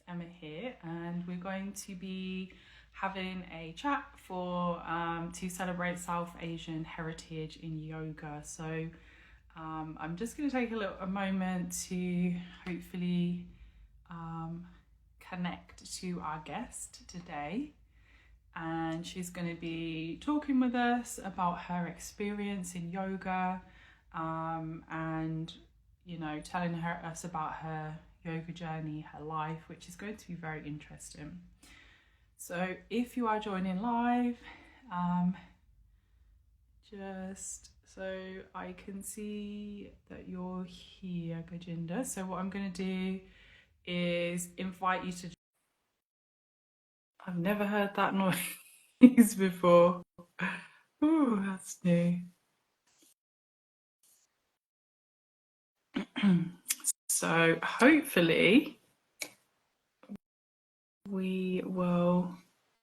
it's Emma here, and we're going to be having a chat for to celebrate South Asian heritage in yoga. So I'm just going to take a moment to hopefully um, connect to our guest today, and she's going to be talking with us about her experience in yoga, and telling us about her yoga journey, her life, which is going to be very interesting. So if you are joining live, just so I can see that you're here, Gajinder. So what I'm going to do is invite you to. I've never heard that noise before. Ooh, that's new. So hopefully we will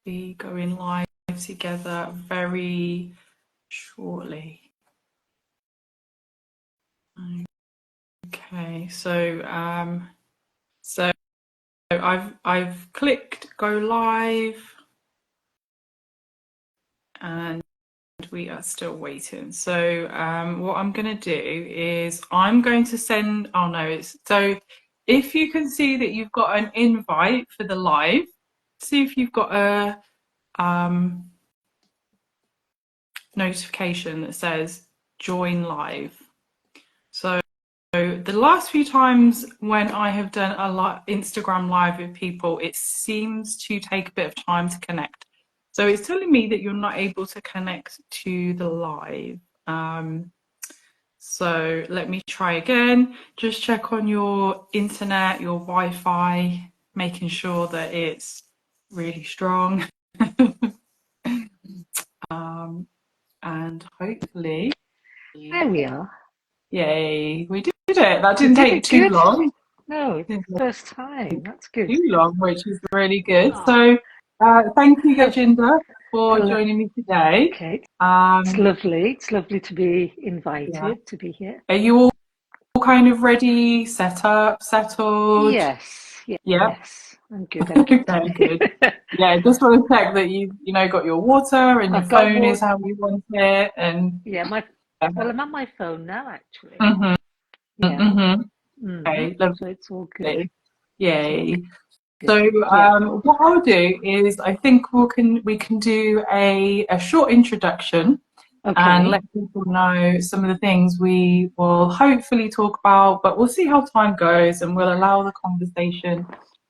be going live together very shortly. Okay, so I've clicked go live, and we are still waiting. So what I'm going to do is I'm going to send. Oh no, it's so. If you can see that you've got an invite for the live, see if you've got a notification that says join live. So the last few times when I have done a Instagram live with people, it seems to take a bit of time to connect. So it's telling me that you're not able to connect to the live. So let me try again. Just check on your internet, your Wi-Fi, making sure that it's really strong. And hopefully, there we are. Yay, we did it. That didn't take too long. No, it's the first time. That's good. Too long, which is really good. So thank you, Gajinder, for Hello. joining me today. Okay. It's lovely. It's lovely to be invited to be here. Are you all kind of ready, set up, settled? Yes. Yeah. Yes. I'm good. Okay, good. Yeah, just want to check that you got your water and your I've got phone is water. how you want it, and Yeah. Well, I'm on my phone now, actually. mhm, Yeah. okay, So it's all good. lovely. It's all Yay. good. So Yeah. what I'll do is I think we can do a short introduction and Okay. let people know some of the things we will hopefully talk about, but we'll see how time goes, and we'll allow the conversation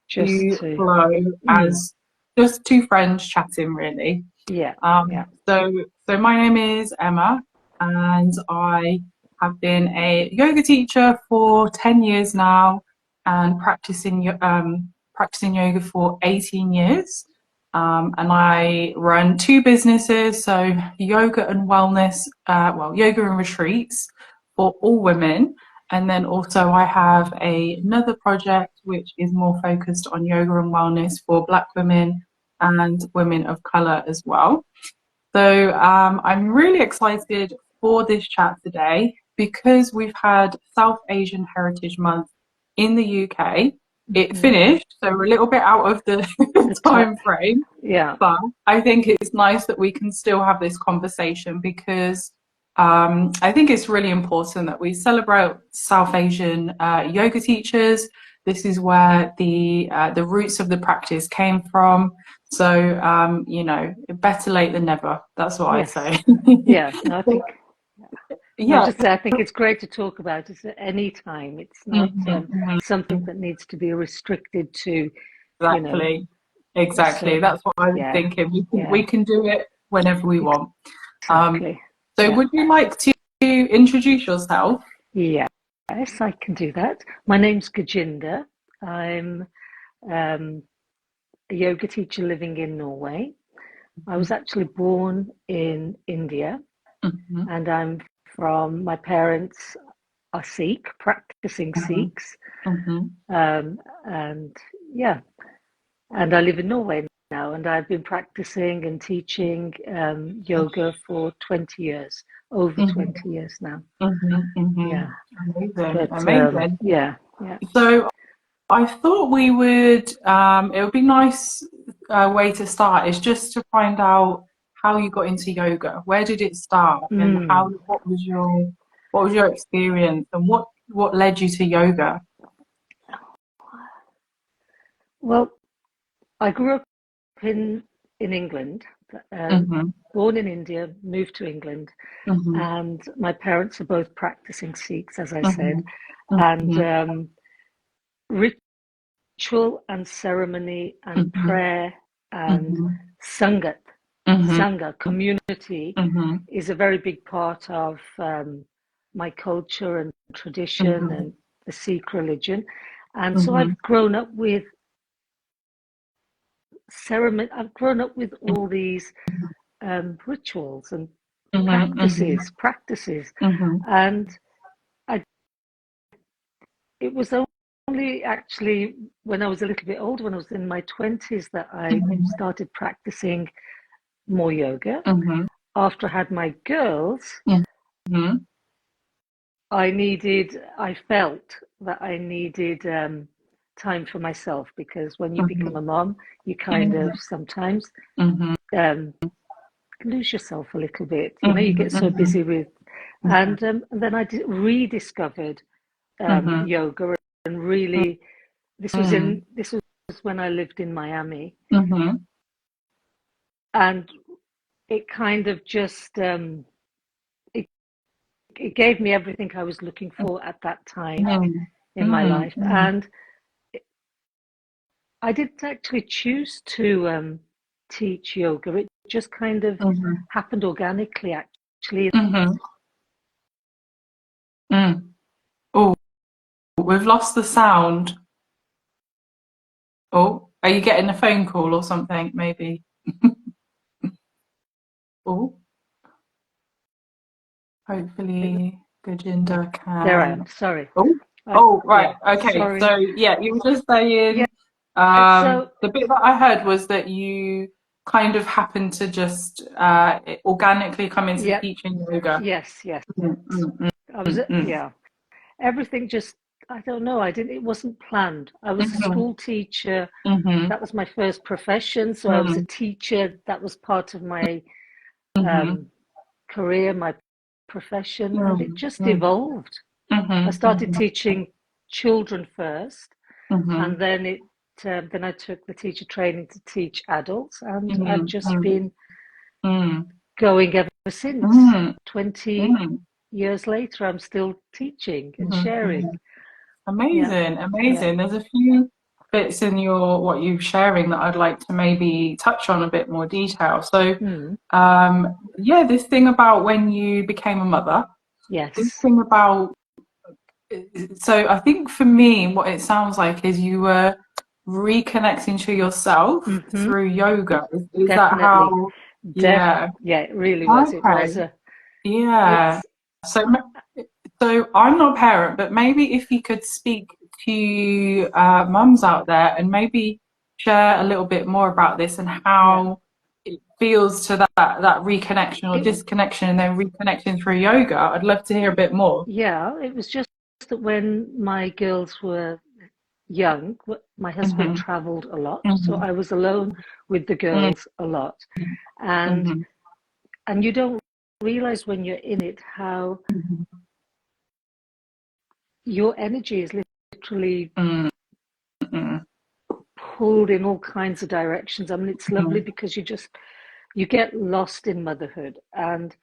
Just to to. flow as just two friends chatting, really. Yeah. Yeah. So my name is Emma, and I have been a yoga teacher for 10 years now, and practicing yoga for 18 years. And I run two businesses, so yoga and wellness, yoga and retreats for all women. And then also I have another project which is more focused on yoga and wellness for Black women and women of colour as well. So I'm really excited for this chat today because we've had South Asian Heritage Month in the UK. It finished, so we're a little bit out of the time frame. Yeah. But I think it's nice that we can still have this conversation because I think it's really important that we celebrate South Asian yoga teachers. This is where the roots of the practice came from. So better late than never. That's what I Yes. say. Yeah. No, I think. No, Yeah, just I think it's great to talk about it at any time. It's not something that needs to be restricted to, you know, exactly. a Exactly. certain. That's what I was Yeah, thinking. We yeah, can do it whenever we want. Um, exactly. so Yeah, would you like to introduce yourself? yeah. Yes, I can do that. My name's Gajinder. I'm um, a yoga teacher living in Norway. I was actually born in India, Mm-hmm. and my parents are Sikh, practicing Mm-hmm. Sikhs, Mm-hmm. and yeah, and I live in Norway now, and I've been practicing and teaching yoga for 20 years, over Mm-hmm. 20 years now. Mm-hmm. Mm-hmm. Yeah, Amazing. but Amazing. yeah, yeah, So I thought we would, it would be nice way to start is just to find out how you got into yoga. Where did it start, and Mm. what was your experience, and what led you to yoga? Well, I grew up in England, um, Mhm, born in India, moved to England, mhm, and my parents are both practicing Sikhs, as I said, mhm, and mhm, ritual and ceremony and mhm, prayer and mhm, sangat, mhm, sangha, community mhm, is a very big part of my culture and tradition mhm, and the Sikh religion. And so mhm, I've grown up with ceremony, I've grown up with all these rituals and mhm, mhm, practices. mhm, And I, it was only actually when I was a little bit older, when I was in my 20s, that I mhm, started practicing more yoga. mhm, After I had my girls, mhm, I felt that I needed time for myself, because when you become mhm, a mom, you kind of sometimes mhm, um, lose yourself a little bit. You know, you mhm, get so mhm, busy with, mhm, and then rediscovered mhm, yoga, and really, this was when I lived in Miami, mhm, and it kind of just it, it gave me everything I was looking for at that time mhm, in my mhm, life. mhm, And I didn't actually choose to teach yoga. It just kind of mhm, happened organically, actually. mhm, mm. Oh, we've lost the sound. Oh, are you getting a phone call or something, maybe? Oh, hopefully Gajinda There I am. can. Sorry. Oh, I oh, right. Yeah. Okay. Sorry. So yeah, you were just Yeah. saying, So the bit that I heard was that you kind of happened to just organically come into yeah. teaching yoga. Yes. Yes. Mm, mm, I was. mm, mm, Yeah. Everything just. I don't know. I didn't. It wasn't planned. I was a mm, school teacher. mhm, That was my first profession. So I was a mhm, teacher. That was part of my mhm, um, career, my profession, and it mm, just mm, evolved. I mhm, started teaching children first, and mhm, then I took the teacher training to teach adults, and I've mhm, just mm, been mm, going ever since. mm, 20 mm, years later, I'm still teaching and mhm, sharing. mhm. Yeah, Amazing, yeah. amazing. There's a few bits in your what you're sharing that I'd like to maybe touch on a bit more detail. So, Mm, yeah, this thing about when you became a mother, this yes. thing about, so I think for me, what it sounds like is you were reconnecting to yourself Hmm. through yoga. Is that Definitely. how? Yeah. Yeah, it really was. It Okay. was a, Yeah. it's, So, so I'm not a parent, but maybe if you could speak to mums out there and maybe share a little bit more about this and yeah. how it feels to that reconnection or It, disconnection and then reconnecting through yoga. I'd love to hear a bit more. yeah, it was just that when my girls were young, my husband Mhm, traveled a lot, so mhm, I was alone with the mhm, girls a lot. And mhm, and you don't realize when you're in it how mhm, your energy is literally mhm, mhm, pulled in all kinds of directions. I mean, it's lovely mhm, because you get lost in motherhood, and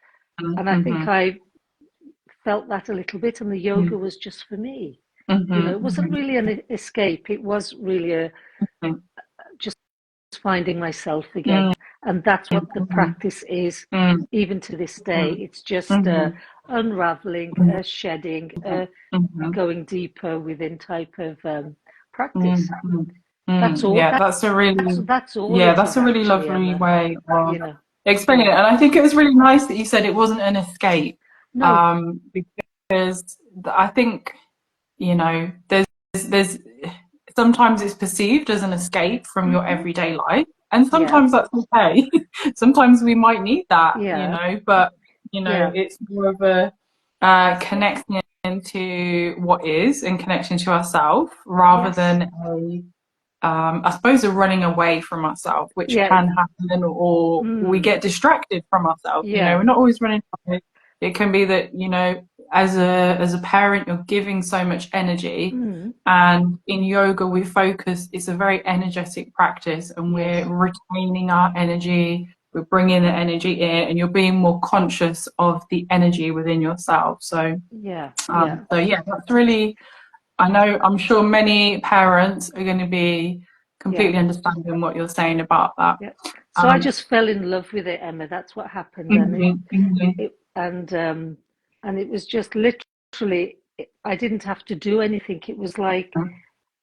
I think mhm, I felt that a little bit, and the yoga was just for me. You know, mhm, it wasn't really an escape. It was really a mhm, just finding myself again. mhm, And that's what the mhm, practice is, mhm, even to this day. mhm, It's just mhm, unraveling, mhm, shedding, mhm, going deeper within type of mm, practice. mm, That's all. Yeah, that's a really, That's all yeah, it that's is, a really actually, lovely Emma. way of You know. explaining Yeah. it. And I think it was really nice that you said it wasn't an escape, No. because I think, you know, there's sometimes it's perceived as an escape from your Hmm. everyday life, and Yeah. sometimes that's okay. Sometimes we might need that, you Yeah. know, but you know, Yeah. it's more of a connecting into what is and connection to ourselves rather Yes. than I suppose a running away from ourselves, which Yeah. can happen, or we Mm. get distracted from ourselves. You know, Yeah. we're not always running away. It can be that, you know, as a parent, you're giving so much energy, Mm. and in yoga, we focus. It's a very energetic practice, and we're Yes. retaining our energy. We're bringing the energy in, and you're being more conscious of the energy within yourself. So, Yeah. Yeah. so yeah, that's really. I know, I'm sure many parents are going to be Yeah. completely understanding what you're saying about that. Yeah. So I Um, just fell in love with it, Emma. That's what happened, and mhm, mhm, it was just literally. I didn't have to do anything. It was like,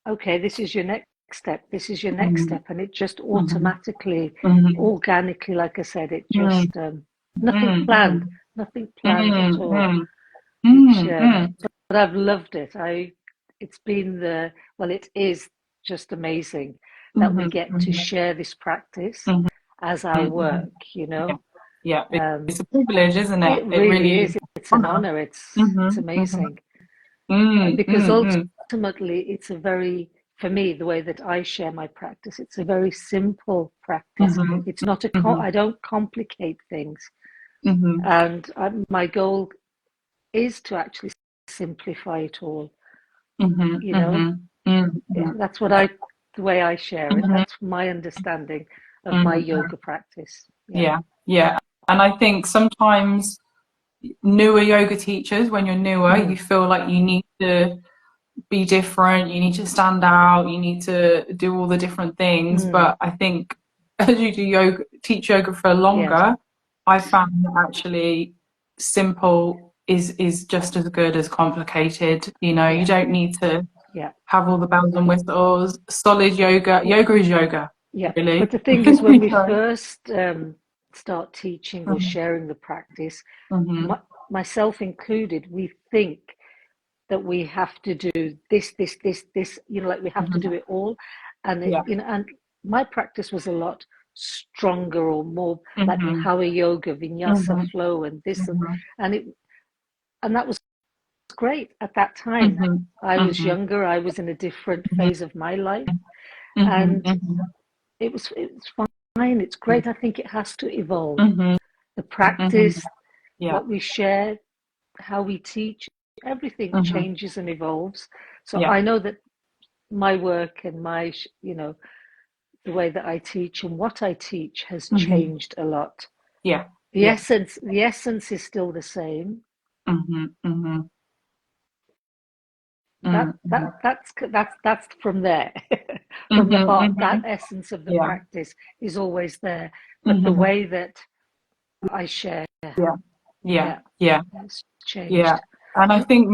okay, this is your next step. This is your next mhm, step, and it just mhm, automatically, mhm, organically, like I said, it mhm, just nothing planned, nothing planned at all. mhm, Which, mhm, mhm, but I've loved it. It's been it is just amazing that we mhm, get to mhm, share this practice mhm, as our mhm. work, you Yeah, know. yeah. Um, It's a privilege, isn't it? it It really really is is. It's an an honor. honor. It's Mhm, mhm, amazing. Because mhm, ultimately, for me, the way that I share my practice, it's a very simple practice. mhm, It's not mhm, I don't complicate things. mhm, And my goal is to actually simplify it all, mhm, you know. mhm, mhm, mhm, That's the way I share it. mhm, That's my understanding of my mhm. yoga practice. Yeah. Yeah, yeah. And I think sometimes newer yoga teachers, when you're newer, you Mm, feel like you need to be different, you need to stand out, you need to do all the different things. mm, But I think as you do yoga, teach yoga for yes. longer, I found that actually simple is just as good as complicated. You know, you Yeah. don't need to Yeah. have all the bells and whistles. Solid yoga, Well, yoga is yoga, yeah. But really. the thing is, when we So, first start teaching or mhm, sharing the practice, mhm, my, myself included, we think that we have to do this, like we have to do mhm. it all. And Yeah. and my practice was a lot stronger or more like Mhm, Hatha yoga, vinyasa mhm, flow, and this mhm, and it and that was great at that time. mhm, I was mhm, younger, I was in a different mhm, phase of my life, mhm, and mhm, it's fine, it's great. I think it has to evolve. mhm, The mhm. practice, Yeah. what we share, how we teach, everything Mhm. changes and evolves. So Yeah. I know that my work and the way that I teach and what I teach has Mhm. changed a lot. Yeah. The Yeah. essence is still the same. Mhm. Mhm. That Mm, mhm. that's from there, from the Mhm. heart. That Mhm. essence of the Yeah. practice is always there, but the Mhm. way that I share, Yeah. Yeah. yeah, Yeah. has Yeah. changed. And I think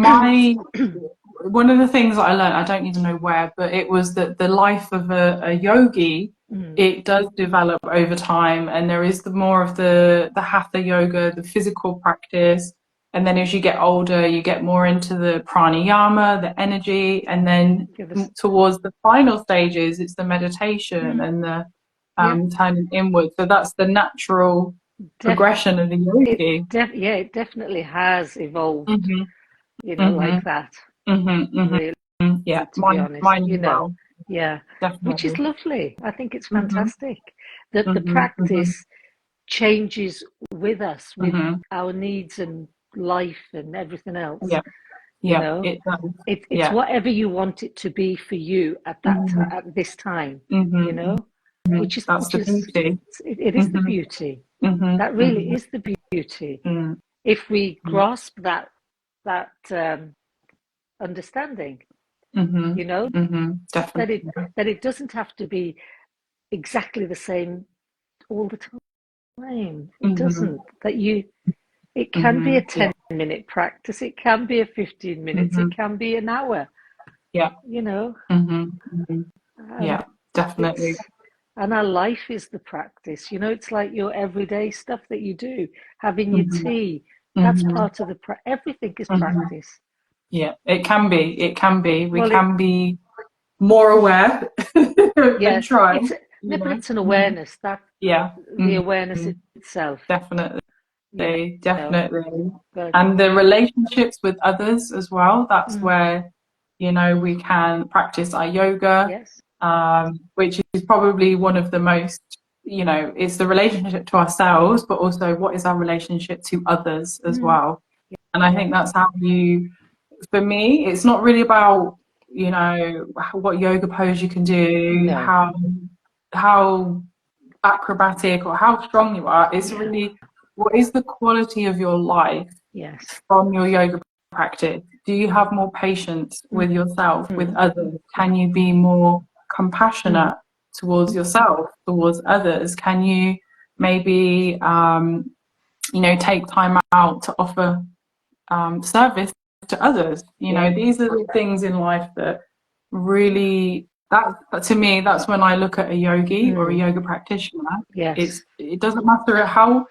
one of the things that I learned, I don't even know where, but it was that the life of a yogi, Mm, it does develop over time, and there is the more of the hatha yoga, the physical practice, and then as you get older, you get more into the pranayama, the energy, and then give us, towards the final stages, it's the meditation mm, and the yeah, turning inward. So that's the natural def, progression of the yogi. yeah, it definitely has evolved, Hmm. like Hmm. that. Hmm. Really, Yeah, to be honest, mine as well, yeah, which definitely. is lovely. I think it's Mhm, fantastic that the mhm, mhm, practice changes with us, with mhm. our needs and life and everything else. Yeah, You yeah, know, it does. it's Yeah. whatever you want it to be for you at Mhm, at this time. You mhm, know, mhm. That's which the is beauty. it is the Mhm, beauty. mhm, That really mhm, is the beauty. mhm, If we grasp that understanding, mhm, you know, mhm. that Definitely. it doesn't have to be exactly the same all the time. It Mhm, doesn't. It can be a mhm. Yeah. 10-minute practice. It can be a 15 minutes. It Mhm. can be an hour, Yeah. you know, Mhm, mhm. and Yeah. Definitely. and our life is the practice. It's like your everyday stuff that you do, having your Mhm, tea. That's mhm, part of everything is mhm. practice. Yeah. It can be. It can be. We Well, can be more aware yeah, and try. it's You no, but know. it's an Mhm. awareness, that Yeah. the Mhm. awareness itself. Definitely. definitely. But And the relationships with others as well, that's mm, where, we can practice our yoga, yes, which is probably one of the most, it's the relationship to ourselves, but also what is our relationship to others as mm, well. And I yeah, think that's how for me, it's not really about, what yoga pose you can do, no, how acrobatic or how strong you are. It's yeah, really what is the quality of your life yes, from your yoga practice? Do you have more patience mm, with yourself, with mm, others? Can you be more mm, compassionate towards yourself, towards others? Can you maybe, take time out to offer service to others? yeah, These are the things in life that really, that to me, that's when I look at a yogi or a mm, yoga practitioner. yes, It doesn't matter how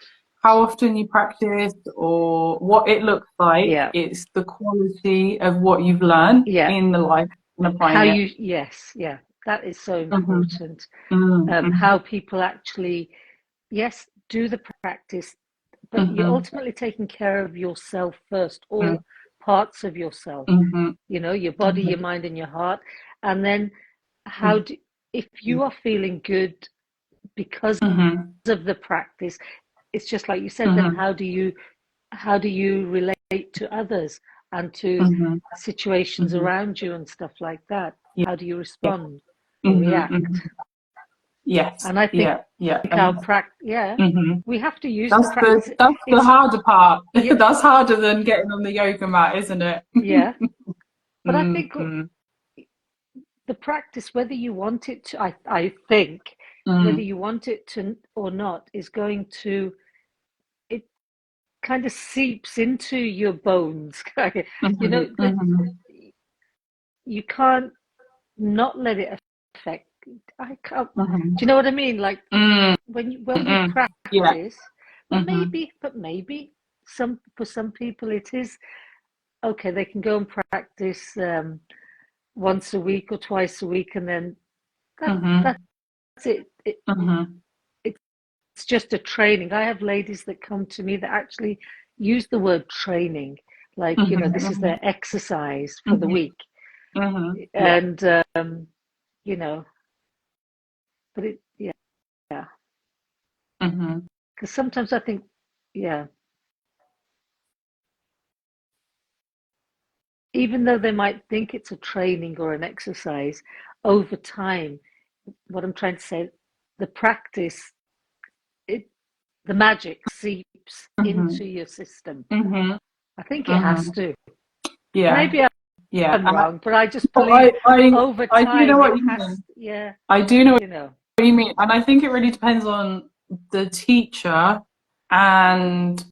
often you practice or what it looks like. yeah, It's the quality of what you've learned yeah. in the life and How applying it. you, yes, yeah, that is so Mm-hmm. important. Mm-hmm. How people actually, yes, do the practice, but you're Mm-hmm. ultimately taking care of yourself first, all parts of yourself, Mm-hmm. your body, your mind, and your heart. And then how do, if you are feeling good because Mm-hmm. of the practice, it's just like you said, then Mm-hmm. how do you relate to others and to Mm-hmm. situations Mm-hmm. around you and stuff like that? Yeah. How do you Yeah. respond or Mm-hmm. react? Mm-hmm. Yes. And I think Yeah. Yeah. our yeah, Mm-hmm. we have to use the The practice. that's the It's harder part. yeah, That's harder than getting on the yoga mat, isn't it? yeah. But I think Mm-hmm. the practice, whether you want it to, I think, whether Mm-hmm. you want it to or not, is going to, it kind of seeps into your bones. That Mm-hmm. you can't not let it affect. I can't. Mm-hmm. Do you know what I mean? Like when you Mm-hmm. Yeah. practice, but Mm-hmm. maybe for some people it is okay. They can go and practice once a week or twice a week, and then Mm-hmm. that's it. Mm-hmm. It's just a training. I have ladies that come to me that actually use the word training, like this is Mm-hmm. their exercise for the Mm-hmm. week, Mm-hmm. Yeah. and you know, but yeah, Mm-hmm. because sometimes I think, yeah, even though they might think it's a training or an exercise, over time, what I'm trying to say, the practice, it, the magic seeps Mm-hmm. into your system. Mm-hmm. I think it has Mm-hmm. to. Yeah. Maybe Yeah. I'm wrong, but I just Oh, believe over I do know time it what you has, mean. yeah, I do know you know, what you mean, and I think it really depends on the teacher and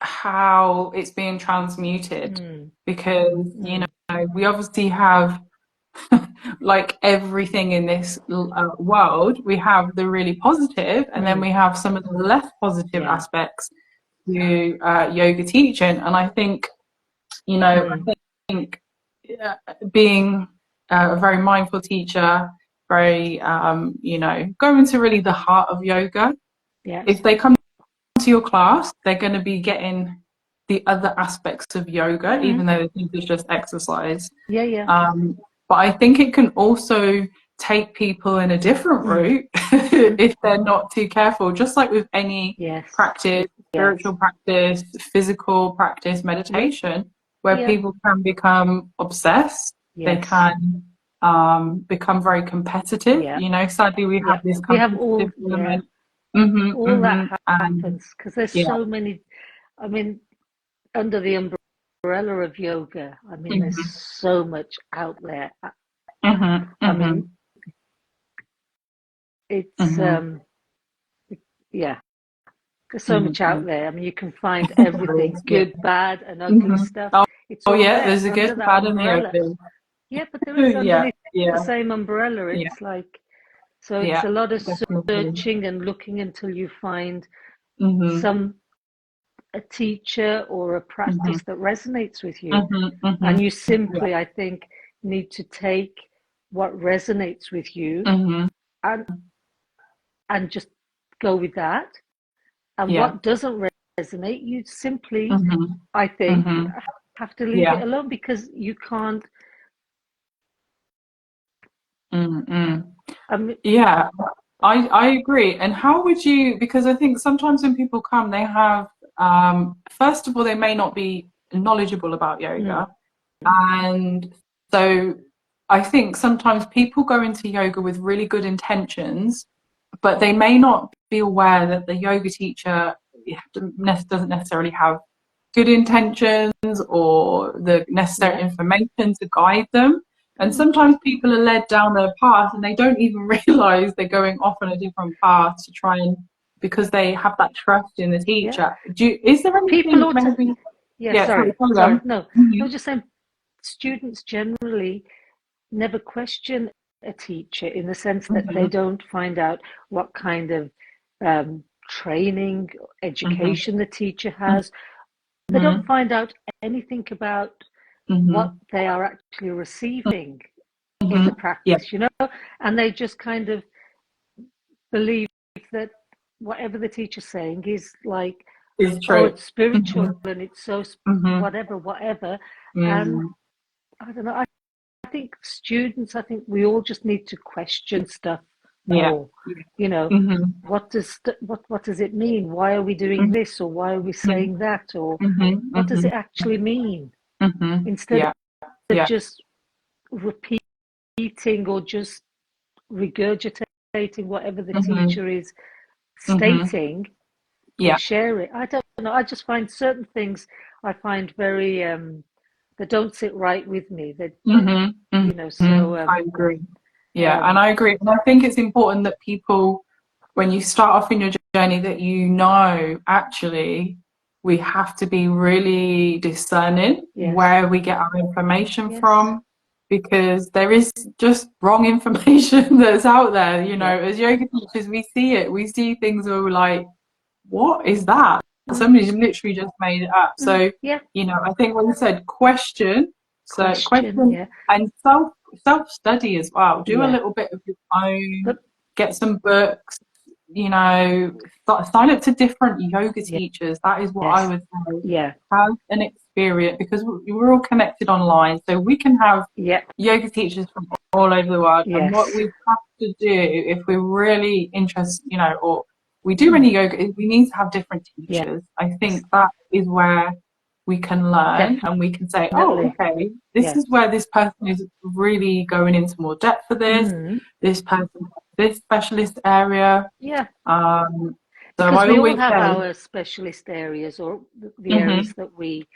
how it's being transmuted, mm, because mm, we obviously have like everything in this world, we have the really positive, and then mm, we have some of the less positive yeah, aspects to yoga teaching. And I think, mm, I think being a very mindful teacher, very, go into really the heart of yoga. If yes, they come to your class, they're going to be getting the other aspects of yoga, even mm, though they think it's just exercise. yeah, yeah, Um, but I think it can also take people in a different mm, route mm, if they're not too careful, just like with any yes, practice, yes, spiritual practice, physical practice, yeah, meditation, where yeah, people can become obsessed. They yes, can become very competitive. yeah, Sadly, we yeah. have this We have competitive all, yeah, element. Hmm. all Hmm. that And happens because there's yeah. so many. I mean, under the umbrella of yoga, I mean, there's Hmm. so much out there. Hmm. I mean, Hmm. it's Hmm. yeah, there's so much out Hmm. there. I mean, you can find everything, Yeah. good, bad, and ugly Hmm. stuff. Oh, It's oh all yeah, there there's a good, under that bad, and the umbrella. ugly. Yeah, but there is Yeah, underneath the yeah, same umbrella. yeah, It's like, so it's yeah, a lot of definitely. searching and looking until you find Mhm, some a teacher or a mhm, practice that resonates with you. mhm, mhm. And you Yeah. simply, I think, need to take what resonates with you Mhm. and just go with that. And Yeah. what doesn't resonate, you simply, Mm-hmm. I think, Mm-hmm. have to leave Yeah. it alone, because you can't. Mm-hmm. I mean, Yeah, I agree. And how would you, because I think sometimes when people come, they have, first of all, they may not be knowledgeable about mm, yoga. And so I think sometimes people go into yoga with really good intentions, but they may not be aware that the yoga teacher doesn't necessarily have good intentions or the necessary yeah, information to guide them. And mm, sometimes people are led down their path and they don't even realize they're going off on a different path to try and, because they have that trust in the yeah. teacher. Is there People anything ought to, maybe? yeah, Yeah, sorry, sorry, hold sorry. on. No, I Mhm, was just saying, students generally never question a teacher, in the sense that they mhm, don't find out what kind of training, mhm, education the teacher has. They don't mhm, find out anything about what mhm, they are actually receiving in the mhm. Yeah, practice, and they just kind of believe that whatever the teacher's saying is like, it's oh, true. it's spiritual Mhm, and it's so mhm, whatever, whatever. And mhm. I don't know. I think students, I think we all just need to question stuff Yeah, more. yeah. You know, Mhm, what does it mean? Why are we doing mhm, this, or why are we saying that, or mhm, what does mhm, it actually mean? mhm. Instead Yeah, of yeah. just repeating or just regurgitating whatever the Mhm, teacher is mhm. stating, or Yeah. share it. I don't know. I just find certain things, I find very that don't sit right with me. That Mhm, so mhm. I agree. Yeah, and um, I agree. And I think it's important that people, when you start off in your journey, that actually we have to be really discerning yes, where we get our information yes, from, because there is just wrong information that's out there. yeah, As yoga teachers, we see it. We see things where we're like, what is that? mm, Somebody's literally just made it up. So, yeah. I think when you said question, so Question, question yeah, and self study as well. Do a yeah. little bit of your own, But get some books, sign up to different yoga yeah, teachers. That is what I yes, would say. yeah, Have an experience, because we're all connected online, so we can have yeah, yoga teachers from all over the world. And what yes, we have to do, if we're really interested, or we do mm, any yoga, is we need to have different yes, teachers. I think that is where we can learn and we can say, oh, definitely, okay, this yes, is where this person is really going into more depth for this. mm, This person has this specialist area. yeah. Um, so Because I we all always have say, our specialist areas, or the hmm areas that we,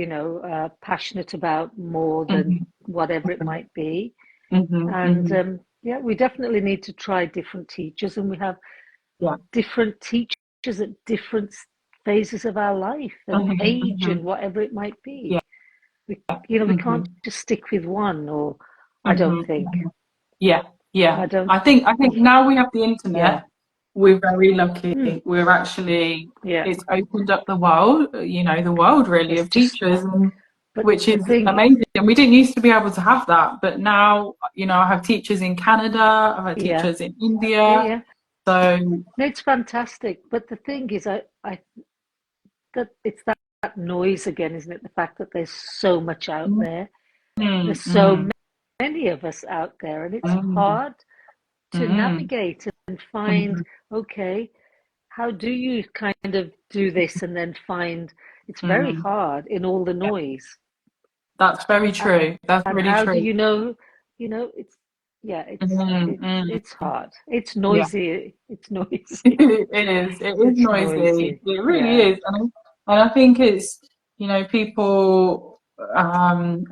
are passionate about more than hmm whatever it might be. hmm And hmm yeah, we definitely need to try different teachers, and we have yeah, different teachers at different phases of our life and hmm age hmm and whatever it might be. yeah, We, we hmm can't just stick with one, or I don't hmm think. yeah, yeah. I don't. I think now we have the Yeah. internet, we're very lucky. Mm, We're actually, yeah. it's opened up the world, the world really It's of just. teachers, and But which the is thing. amazing. And we didn't used to be able to have that, but now, I have teachers in Canada, I've had Yeah. teachers in Yeah. India. Yeah. So, No, it's fantastic. But the thing is, I that it's that noise again, isn't it? The fact that there's so much out mm, there. There's so mm, many of us out there, and it's mm, hard to mm, navigate and find, mm, okay, how do you kind of do this, and then find, it's very mm. hard in all the Yeah, noise. that's very true. That's And really how do true. you know, it's, yeah, Mm, mm. it's hard. It's Yeah. noisy. It's noisy. It is It's noisy. noisy. It really Yeah. is. And I think it's, people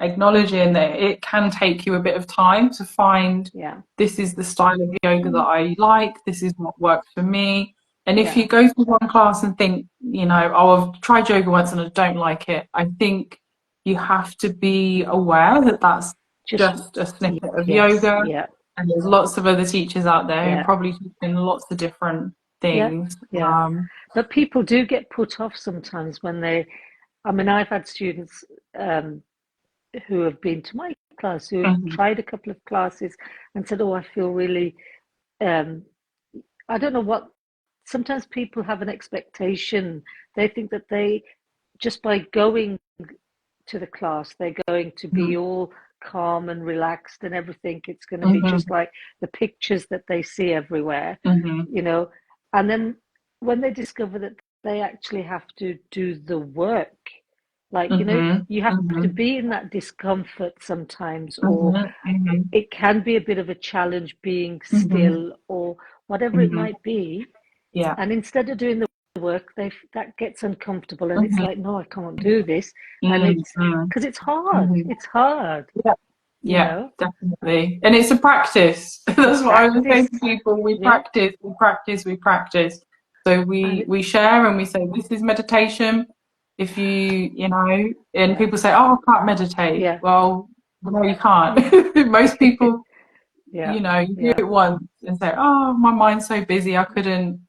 acknowledging that it can take you a bit of time to find, Yeah. this is the style of yoga that Mm, I like, this is what works for me. And if yeah. you go to one class and think, oh, I've tried yoga once and I don't like it, I think you have to be aware that that's Just, just a snippet of yes. yoga, Yeah. and there's lots of other teachers out there who Yeah. probably teach in lots of different Yeah. things. Yeah. But people do get put off sometimes when I mean, I've had students um, who have been to my class, who have Mhm, tried a couple of classes and said, oh, I feel really, um, I don't know what sometimes people have an expectation. They think that they, just by going to the class, they're going to be all calm and relaxed and everything. It's going to be just like the pictures that they see everywhere, you know. And then when they discover that they actually have to do the work, like, you know, you have to be in that discomfort sometimes, or it can be a bit of a challenge being still, or whatever it might be. Yeah. And instead of doing the work, that gets uncomfortable, and it's like, no, I can't do this. And it's because it's hard. It's hard. Yeah. You Yeah, know? definitely. And it's a practice. That's what I was saying to people. We Yeah. practice, we practice, we practice. So we share and we say, this is meditation. If you know, and people say, oh, I can't meditate. Yeah. Well, no, you can't. Most people, Yeah. you know, you do it once and say, oh, my mind's so busy, I couldn't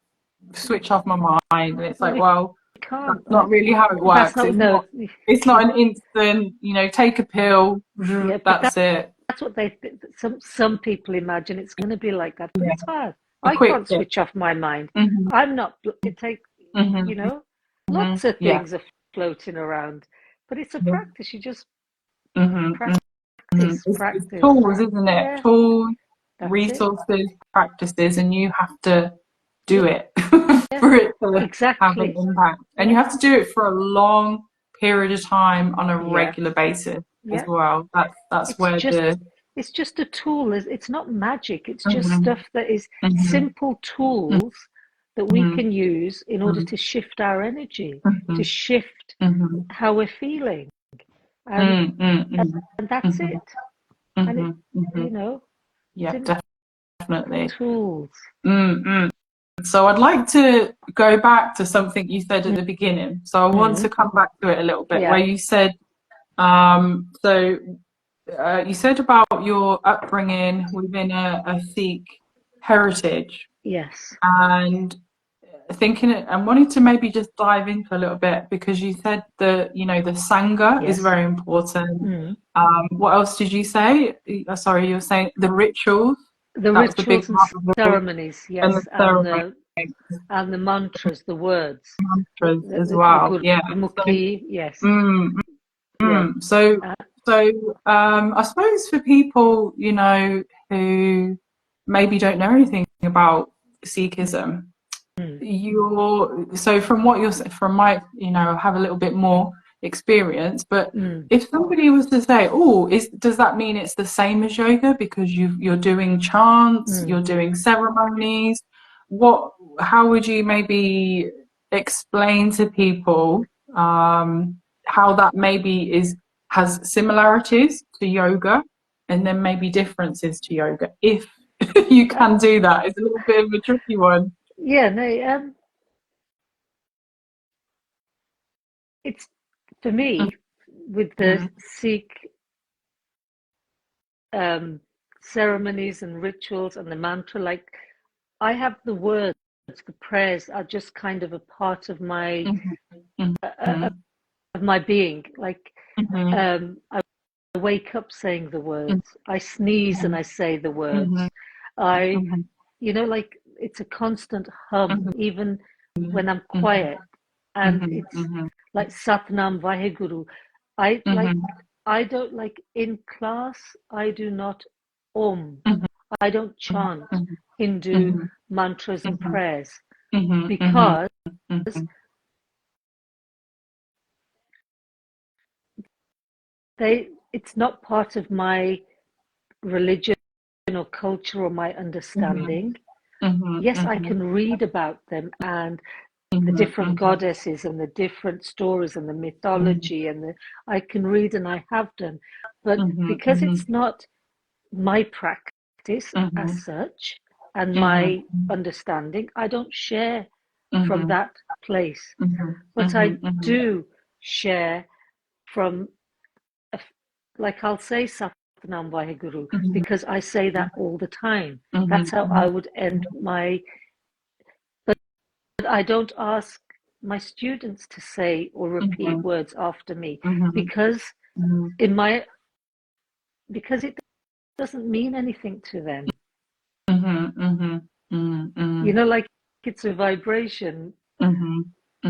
switch off my mind. And it's like, well, can't. that's not really how it works. It's not an instant, you know, take a pill, Yeah, that's it. That's what some people imagine it's going to be like that, but it's hard. A I quick can't switch off my mind. I'm not. It takes, you know, lots of things are floating around, but it's a practice. You just practice, practice. It's tools, isn't it? Yeah. Tools, That's resources, practices, and you have to do it for it to have an impact. And you have to do it for a long period of time on a regular basis as well. That's it's where it's just a tool. It's not magic. It's just stuff that is simple tools that we can use in order to shift our energy, to shift how we're feeling. And that's it. And it, you know, definitely tools. So I'd like to go back to something you said at the beginning. So I want to come back to it a little bit, where you said, you said about your upbringing within a Sikh heritage. Yes. And thinking it, and wanting to maybe just dive into a little bit, because you said that, you know, the Sangha is very important. What else did you say? Sorry, you were saying the rituals. The rituals and ceremonies, yes, and the mantras, the words. Mantras as well, yeah. Gurmukhi, yes. So I suppose for people, you know, who maybe don't know anything about Sikhism, from my, you know, have a little bit more experience, but if somebody was to say, oh, does that mean it's the same as yoga because you're doing chants, you're doing ceremonies, how would you maybe explain to people how that maybe has similarities to yoga and then maybe differences to yoga, if you can do that? It's a little bit of a tricky one. Yeah, no, it's, for me, with the Sikh ceremonies and rituals and the mantra, like, I have the words, the prayers are just kind of a part of my of my being. Like, I wake up saying the words, I sneeze and I say the words, you know, like, it's a constant hum, even when I'm quiet. And it's like Satnam Vaheguru. I don't, like, in class, I do not I don't chant Hindu mantras and prayers, because it's not part of my religion or culture or my understanding. Yes, I can read about them and the different goddesses and the different stories and the mythology, and I can read, and I have done, but because it's not my practice as such and my understanding, I don't share from that place. But I do share from, like, I'll say Satnam Vaheguru because I say that all the time. That's how I would end my, but I don't ask my students to say or repeat words after me, because because it doesn't mean anything to them. You know, like, it's a vibration, mhm,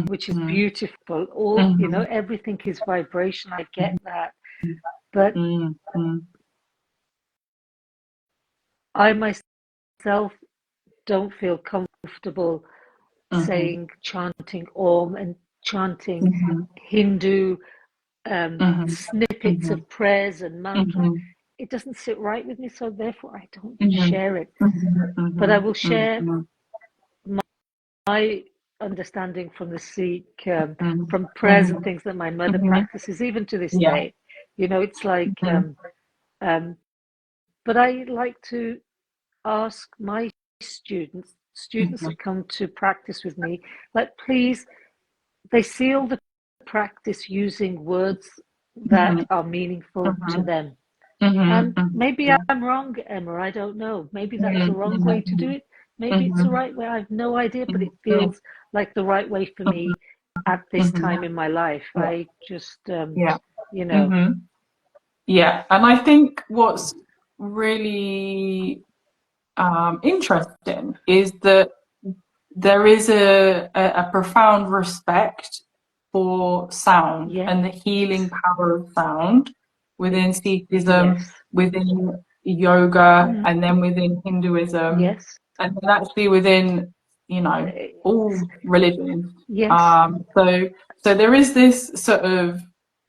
which is mhm, beautiful. All, you know, mhm, everything is vibration. I get that. But mhm, mhm, I myself don't feel comfortable mhm, saying, chanting Om and chanting mhm, Hindu mhm, snippets mhm, of prayers and mantras. mhm, It doesn't sit right with me, so therefore I don't mhm, share it. mhm, But I mhm, will share mhm, my understanding from the Sikh, mhm, from prayers and mhm, things that my mother mhm. practices, even to this Yeah. day. You know, it's like, Mhm, um, but I like to ask my students mhm, that come to practice with me, like, please, they seal the practice using words that mhm, are meaningful to mhm, them. mhm, And mhm. maybe Yeah. I'm wrong, Emma, I don't know. Maybe that's the Mhm, wrong way to do mhm, it. Maybe it's the mhm, right way. I have no idea, but mhm, it feels like the right way for mhm, me at this mhm. time in my life. Yeah. I just, Yeah. you know, Mhm. Yeah. And I think what's really interesting is that there is a profound respect for sound yes, and the healing power of sound within Sikhism, yes, within yoga, mm, and then within Hinduism, yes, and then actually within, all it's, religions. yes, So there is this sort of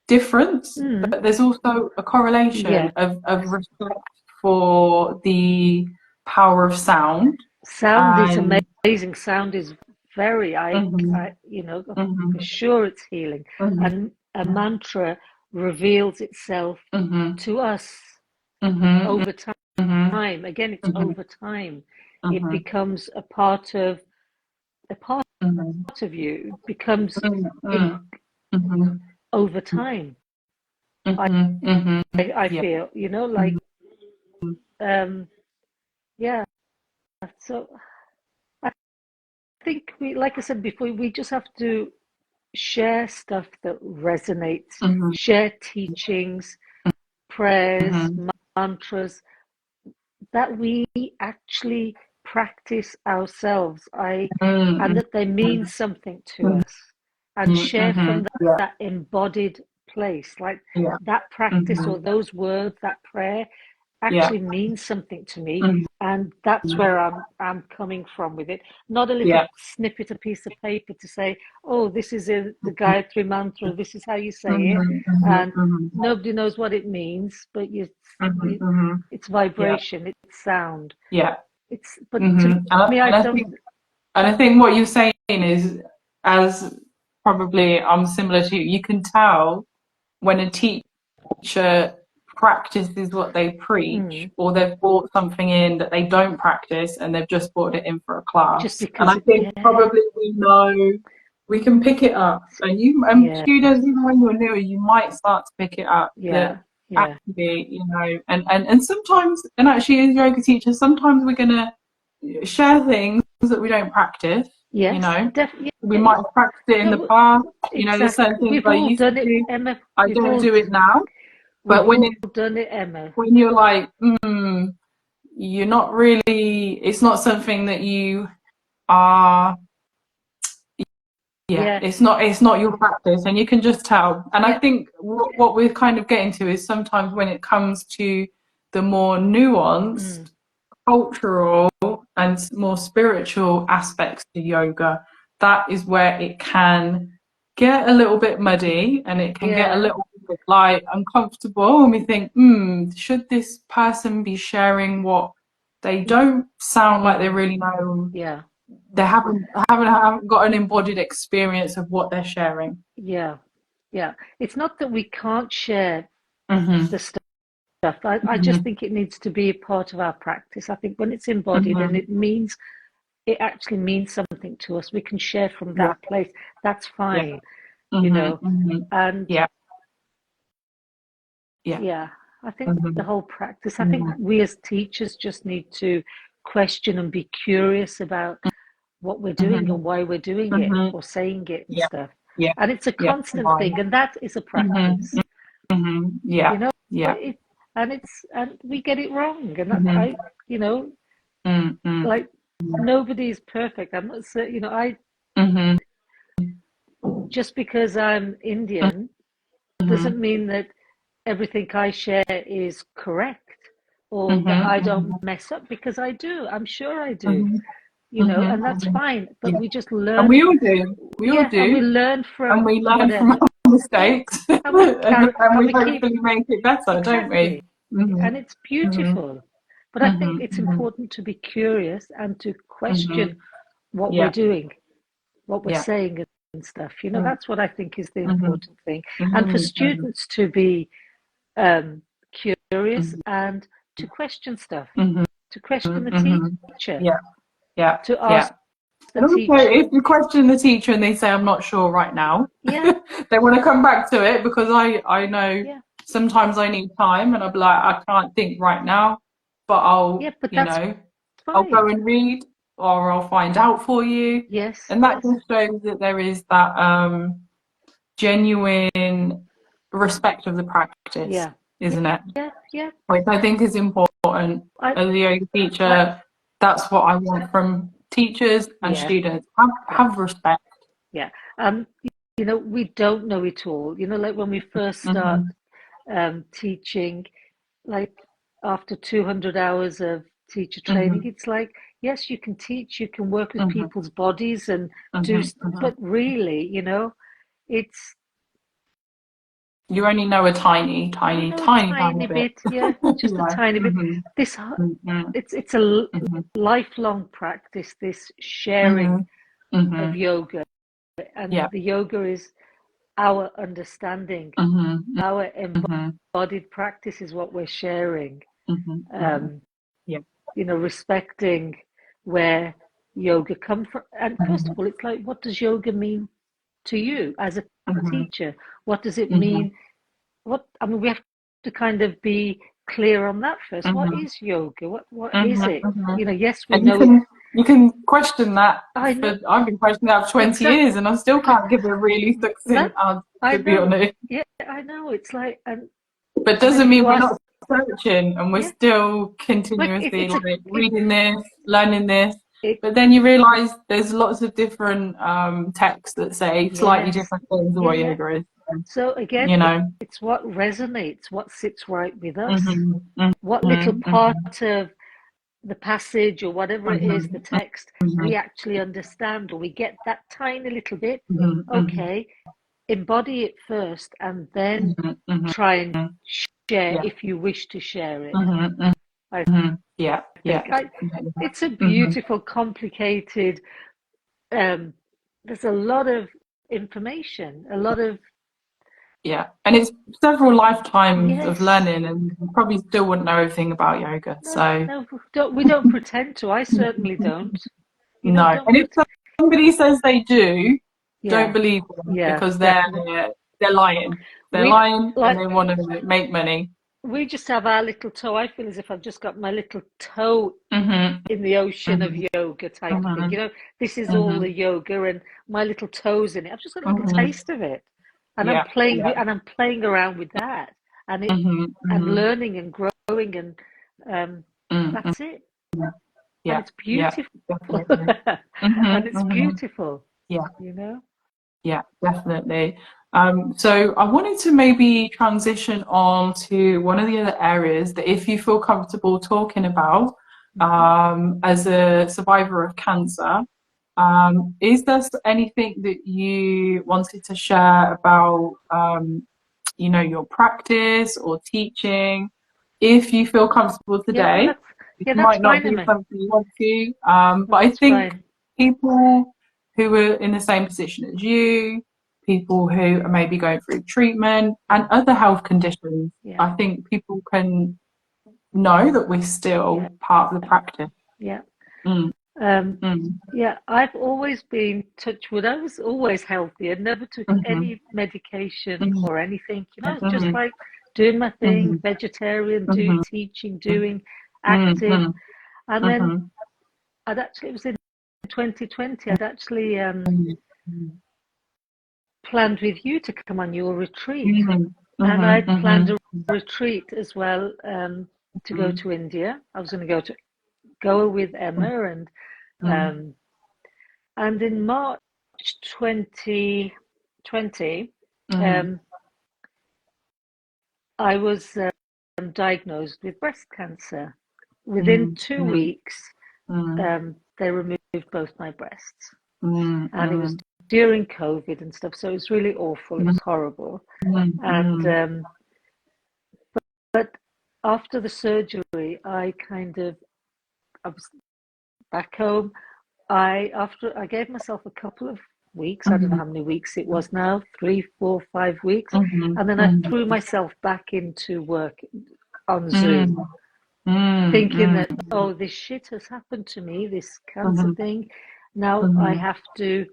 difference, mm, but there's also a correlation yes. of respect for the power of sound Sound is and amazing. Sound is very, mhm, you know, for mhm, sure it's healing. mhm, And a mantra reveals itself mhm, to us mhm, over mhm, time. Again, it's mhm, over time. It mhm, becomes a part mhm, of you. It becomes mhm, in mhm, mhm, over time. I mhm, mhm. I Yeah. feel, you know, like Mhm, um, yeah. So I think we, like I said before, we just have to share stuff that resonates, mhm, share teachings, prayers, mhm, mantras that we actually practice ourselves. And mhm, that they mean something to mhm, us, and mhm, share mhm. from Yeah. that embodied place, like Yeah. that practice or Mhm, those words, that prayer yeah. actually means something to me. Mhm, And that's where I'm coming from with it. Not a little yeah. snippet, a piece of paper to say, oh, this is the Gayatri mantra, this is how you say it. Mhm, mhm, And mhm, nobody knows what it means, but mhm, you mhm. it's Yeah. vibration, it's sound. Yeah. It's, but to Mhm. me, I And I don't, think what you're saying is, as probably I'm similar to you, you can tell when a teacher practices what they preach, mm, or they've brought something in that they don't practice and they've just brought it in for a just class. And because, I think yeah, probably we know we can pick it up. And yes, students, even when you're new, you might start to pick it up that yeah, yeah, actually, and sometimes, and actually as yoga teachers, sometimes we're gonna share things that we don't practice, you yes, know. We yeah, might have practiced it in the no, past, there's exactly. certain things We've I all used to done it, do, Emma. I don't do it now. But We've all done it, Emma. when you're like, you're not really, it's not something that you are, yeah, Yeah, it's not your practice, and you can just tell. And I yeah, think what we're kind of getting to is sometimes when it comes to the more nuanced mm, cultural and more spiritual aspects to yoga, that is where it can get a little bit muddy, and it can get a yeah, little bit like uncomfortable, and we think, should this person be sharing what they don't sound like they mm, really know, yeah, they haven't got an embodied experience of what they're sharing. yeah, yeah. It's not that we can't share Mhm, the stuff. I just mhm, think it needs to be a part of our practice. I think when it's embodied and mhm. it actually means something to us, we can share from Yeah, that place. That's yeah. fine, you Mhm, know. mhm. And Yeah, yeah. yeah, I think the Mhm, whole practice, I think mhm, we as teachers just need to question and be curious about what we're doing and mhm, why we're doing it mhm. or saying it and Yeah, stuff. yeah, And it's a yeah. constant Why? thing, and that is a Mhm, practice, yeah, you know. yeah. And we get it wrong, and Mhm, you know, mm, mm, like. nobody's perfect. I'm not saying, you know, I Mhm. just because I'm Indian doesn't Mhm. mean that everything I share is correct or that Mhm. I don't Mhm. mess up, because I do. I'm sure I do, Mhm. you know, Mhm. and that's Mhm. fine. But Yeah. we just And learn, we all do. We all yeah, and we do. learn And from we learn from whatever, our yeah, mistakes and we carry and and we we keep hopefully make it better, don't we? exactly, and Mhm. it's Mhm. beautiful. But I think Mhm. it's Mhm. important to be curious and to question Mhm. what we're Yeah. doing, what we're Yeah. saying and stuff. You know, Mm. that's what I think is the Mhm. important thing. And for Mhm. Mhm. students to be um, curious Mhm. and to question stuff, Mhm. to question the Mhm. teacher, Yeah. Yeah. to Yeah. ask the And also, teacher. if you question the teacher and they say, "I'm not sure right now," Yeah, they want to come back to it because I know yeah, sometimes I need time and I'll be like, I can't think right now, but yeah, I'll, but you that's know, I'll go fine. and read or I'll find out for you. Yes, And that yes, just shows that there is that genuine respect of the practice, yeah, yeah, isn't it? yeah, yeah. Which I think is important I, as a yoga I, teacher. That's what I want from teachers and yeah, students. yeah, Have respect. yeah. Um, you know, we don't know it all. You know, like when we first start Mhm. teaching, like after 200 hours of teacher training, Mhm. it's like, yes, you can teach, you can work with Mhm. people's bodies and do, Mhm. Mhm. but really, you know, it's, You only know a tiny, you tiny, know, a tiny, tiny tiny bit. bit, yeah, just a Yeah. tiny bit. Mhm. This, Mhm. it's a Mhm. lifelong practice, this sharing Mhm. of Mhm. yoga, and Yeah. the yoga is our understanding, Mhm. our Mhm. embodied practice is what we're sharing. Mhm. Mhm. Um, Yeah. you know, respecting where yoga come from. And first of Mhm. all, it's like, what does yoga mean to you as a Mhm. teacher? What does it Mhm. mean? What, I mean, we have to kind of be clear on that first. What Mhm. is yoga? What is Mhm. it? Mhm. You know, yes, we And you know it. can question that I know for I've been questioning that for 20 exactly. years and I still can't give a really That succinct answer I to be know. honest. Yeah, I know. It's like, But and then doesn't if mean you we're ask, not searching and we're yeah, still like continuously it's a, like reading this, learning this. it, But then you realise there's lots of different texts that say slightly yes, different things of yeah, what yeah. yoga is. So again, You know. it's what resonates, what sits right with us, Mhm. what little Mhm. part Mhm. of the passage or whatever it is, the Mhm. text, we Mhm. actually understand, or we get that tiny little bit. Mhm. Mhm. Okay, embody it first and then Mhm. Mhm. try and Mhm. share Yeah. if you wish to share it. Mhm. I Mhm. Yeah. Yeah. think Definitely. it's a Mhm. beautiful, complicated, um, there's a lot of information, a lot of, Yeah, and it's several lifetimes of yes. learning, and you probably still wouldn't know everything about yoga. No, So, no, we don't pretend to. I certainly don't. You know, no. don't And if pretend. somebody says they do, don't Yeah, believe them yeah, because definitely. they're lying. They're We lying, and like they want to make money. we just have our little toe. I feel as if I've just got my little toe Mhm. in the ocean of Mhm. yoga type thing. You Mhm. know, this is all the Mhm. yoga and my little toes in it. I've just got a little Mhm. taste of it, and Yeah. Yeah. I'm playing around with that, and it Mhm. and Mhm. learning and growing, and um, Mhm. that's it. And Yeah. it's Yeah. beautiful, Definitely. and Mhm. it's Mhm. beautiful. Yeah. You know. Yeah, definitely. So I wanted to maybe transition on to one of the other areas that if you feel comfortable talking about Hmm. as a survivor of cancer, is there anything that you wanted to share about, your practice or teaching? If you feel comfortable Yeah, today, it that's might not fine, be Emma. something you want to, No, but I that's think fine. people who are in the same position as you, people who are maybe going through treatment and Yeah, other health conditions, yeah, I think people can know that we're yeah, still part of the practice. yeah. Mm, Um, mm, yeah, I've always been touch wood. I was always healthy. I never took mhm, any medication mhm, or anything. You know, I was just mhm, like doing my thing, mhm, vegetarian, do mhm, teaching, doing active. mhm, And then mhm, it was in 2020, I'd actually mhm, planned with you to come on your retreat. mhm, And mhm, I'd planned mhm, a retreat as well to go mhm, to India. I was going to go with Emma, and Um, and in March 2020, mm, I was diagnosed with breast cancer. Within mm, 2 weeks, mm, they removed both my breasts. mm, And it was mm, during COVID and stuff, so it was really awful. It mm, was horrible. mm, And but after the surgery, I was back home. I gave myself a couple of weeks. I don't know mm, how many weeks it was now, 3, 4, 5 weeks, mm, and then I mm, threw myself back into work on mm, Zoom, mm, thinking mm, that, oh, this shit has happened to me, this cancer mhm, thing. Now I mhm, have to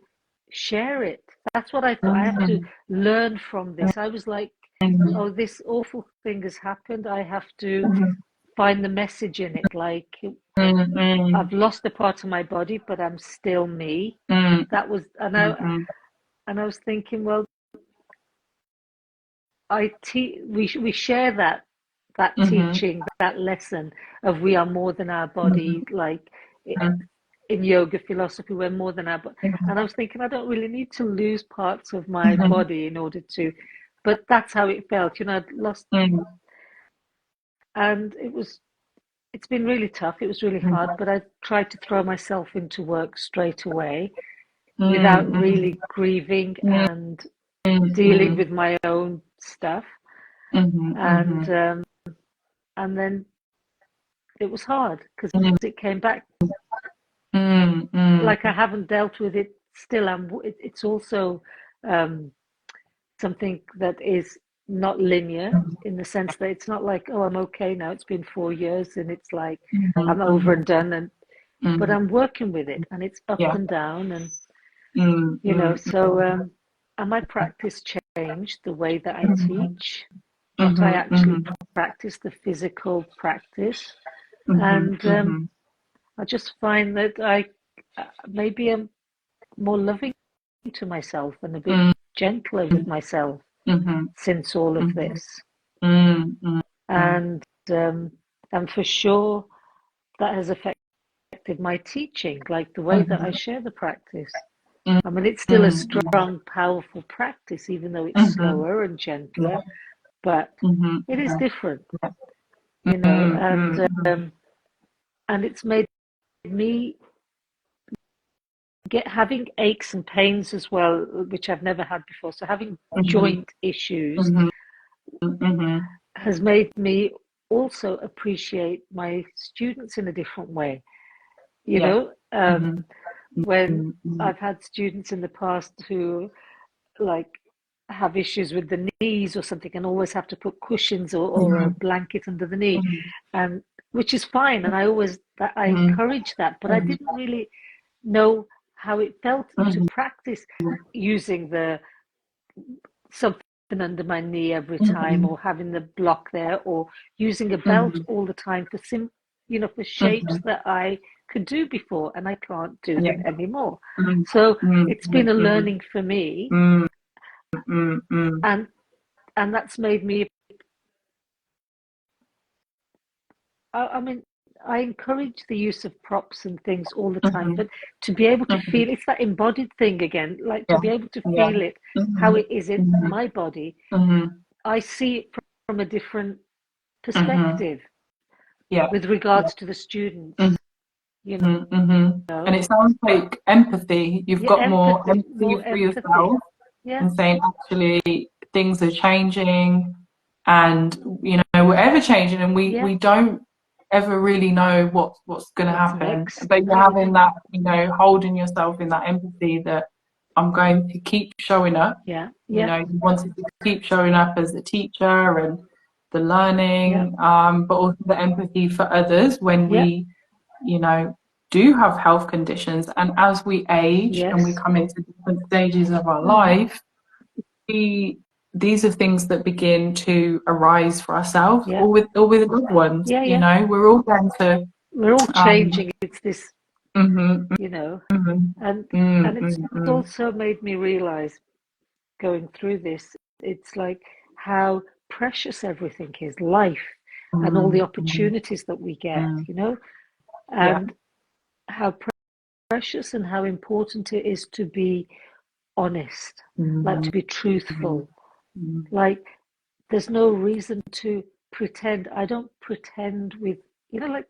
share it. That's what I thought. I have to mhm, learn from this. I was like, mhm, oh, this awful thing has happened. I have to mhm, find the message in it. Like, mm, I've lost a part of my body, but I'm still me. mm, That was, mhm, and I was thinking, well, we share that mhm, teaching, that lesson of we are more than our mhm, body. Like, mhm, in yoga philosophy, we're more than our body. mhm, And I was thinking, I don't really need to lose parts of my mhm, body in order to, but that's how it felt. I'd lost, mm, and it's been really tough. It was really hard, but I tried to throw myself into work straight away without mm, really grieving mm, and dealing mm, with my own stuff. mhm, And mhm, and then it was hard because mm, it came back. mm, mm, Like, I haven't dealt with it still. It's also um, something that is not linear, in the sense that it's not like, oh, I'm okay now. It's been 4 years and it's like I'm over and mhm, done. And but mhm. I'm working with it, and it's up Yeah. and down, and Mm, mm, so and my practice changed the way that I mhm, teach, what I mhm, actually mhm, practice, the physical practice. mhm, And mhm, I just find that I maybe am more loving to myself and a bit mm, gentler with myself mhm, since all of mhm, this. mm, mm, mm, And um, and for sure that has affected my teaching, like the way that I mhm, share the practice. mm, I mean, it's still a mm, strong, powerful practice, even though it's mhm, slower and gentler, yeah, but mhm, it is yeah, different, mm, and mm, it's made me get having aches and pains as well, which I've never had before. So having mhm, joint issues mhm, mhm, has made me also appreciate my students in a different way. You yeah, know, mhm, when mm, mm, I've had students in the past who like have issues with the knees or something and always have to put cushions or a mhm, blanket under the knee, mhm, and which is fine. And I mhm, encourage that, but I mhm, didn't really know how it felt to mhm, practice using the something under my knee every time, mhm, or having the block there, or using a belt mhm, all the time for for shapes mhm, that I could do before and I can't do yeah, them anymore. mm, So mm, it's been mm, a mm, learning for me, mm, mm, mm, and that's made me. I mean, I encourage the use of props and things all the time, mhm, but to be able to mhm, feel, it's that embodied thing again, like to yeah, be able to yeah, feel it, how mhm, it is in mhm, my body. mhm, I see it from a different mhm, perspective yeah, with yeah, regards to the students, you mhm, mhm. And know. it sounds like empathy. You've Yeah, got more empathy, empathy more for empathy. yourself Yeah, and saying, actually, things are changing and, we're ever changing and yeah. we don't ever really know what's going to What's happen. next? But you're No, we having don't. that, holding yourself in that empathy that I'm going to keep showing up. Yeah, yeah, You wanted to keep showing up as a teacher and the yeah, learning, but also the empathy for others when yeah. we, you know, do have health conditions. And as we age and we Yes. come into different stages of our Hmm. life, these are things that begin to arise for ourselves Yeah, or with loved ones. yeah, yeah. We're all going to, We're all um, changing. It's this, mhm, you know, mhm, and mm, it's mm, mm, also made me realize going through this, it's like how precious everything is, life and all the mm, mm, opportunities that we get, mm. Yeah. and how precious and how important it is to be honest, like Mhm. to be Mhm. truthful. Mhm. Like there's no reason to pretend. I don't pretend with, like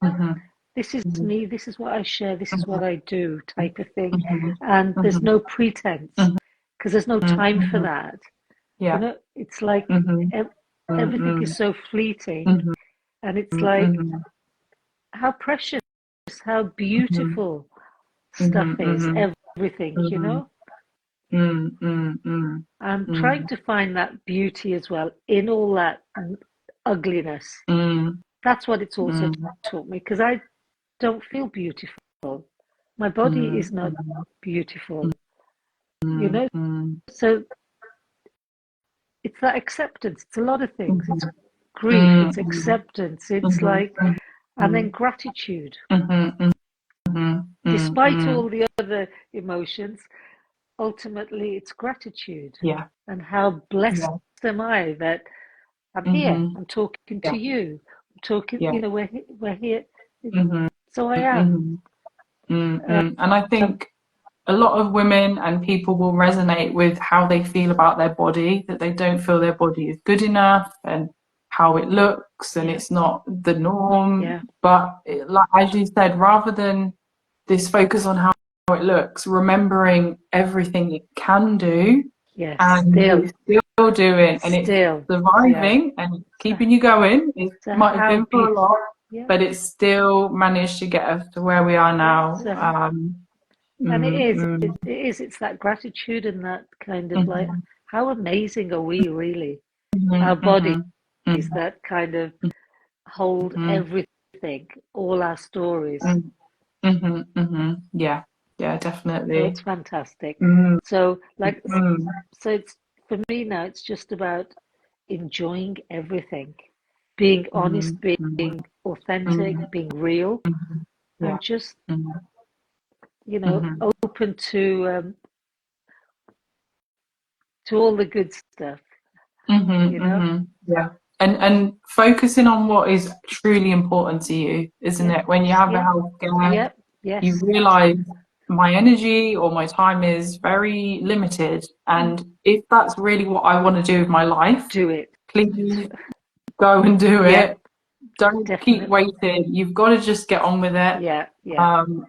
Mhm. this is Mhm. me, this is what I share, this is what Mhm. I do type of thing. Mhm. And there's Mhm. no pretense Mhm. because there's no Mhm. time for Mhm. that. Yeah. It's like Mhm. ev everything is Mhm. so fleeting. Mhm. And it's like Mhm. how precious, how Mhm. beautiful stuff Mhm. is, Mhm. everything, Mhm. Mm, mm, mm, and trying mm, to find that beauty as well in all that ugliness. mm, That's what it's also mm, taught me because I don't feel beautiful. My body mm, is not beautiful, mm, mm, so it's that acceptance. It's a lot of things. It's mm, grief, mm, it's acceptance, it's mhm, like, and then gratitude. mhm, mhm, mm, Despite mm. all the other emotions, ultimately it's gratitude. Yeah, And how blessed yeah, am I that I'm here, mhm, I'm talking to yeah, you, I'm talking, yeah, we're here. mhm, So I am. mhm, mm, Um, mm. And I think a lot of women and people will resonate with how they feel about their body, that they don't feel their body is good enough and how it looks and yeah, it's not the norm. yeah, But like as you said, rather than this focus on how it looks, remembering everything it can do yes, and it's still doing and it's still, yeah. surviving and So, keeping you going. It so might have how been for a lot, yeah, but it's still managed to get us to where we are yeah. now. So, and Mm, it's that gratitude and that kind of like, mm, how amazing are we really? Our mhm, bodies mhm, mhm, that kind of hold mhm, everything, all our stories. mhm, mhm, mhm. Yeah, yeah, So definitely. it's fantastic. Mm, So like, mm, so it's for me now, it's just about enjoying everything, being honest, mm, mm, being authentic, mm, being real, mhm. Yeah. and just, Mhm, mhm, open to all the good stuff, mhm, you know? mhm. Yeah. And focusing on what is truly important to you, isn't Yeah, it? When you have a yeah, health scare, yeah, you yes, realize my energy or my time is very limited. mm, And if that's really what I want to do with my life, do it. please go and do Yeah, it. Don't keep definitely. waiting. You've got to just get on with it. Yeah, yeah, Um,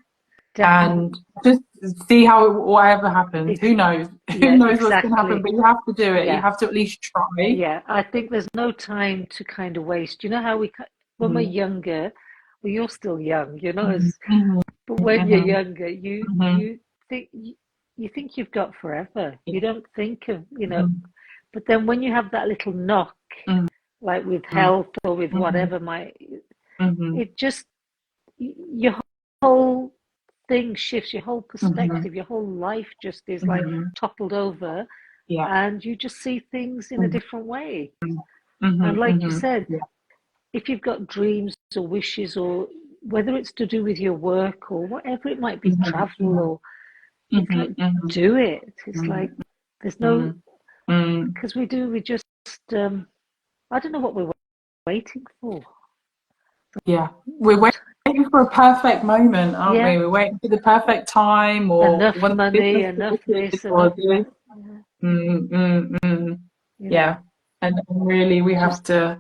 definitely. and just see how whatever happens. It's, Who knows? Who yeah, knows what's going to happen? exactly. But you have to do it. You Yeah, have to at least try. yeah. I think there's no time to kind of waste. You know how when we're Mhm, younger, well, you're still young, mhm, as, mhm, but when you're mhm, younger, mhm, think, you think you've got forever. yeah, You don't think of, mhm, but then when you have that little knock, mhm, like with health or with mhm, whatever, mhm, it just, your whole thing shifts, your whole mhm, perspective, your whole life just is like mhm, toppled over, yeah, and you just see things in a mhm, different way. And mhm, like you mhm, said, yeah, if you've got dreams or wishes, or whether it's to do with your work or whatever it might be, mhm, travel, mhm, or it's like, mhm, mhm, do it. It's mhm, like, there's no, mhm, mhm. because we just, I don't know what we're waiting for. Yeah, we're waiting for a perfect moment, aren't Yeah, we? We're waiting for the perfect time or enough when the money, business enough finishes this, or enough this. that. Yeah, Mm, mm, mm. you know, Yeah, and really we just, have to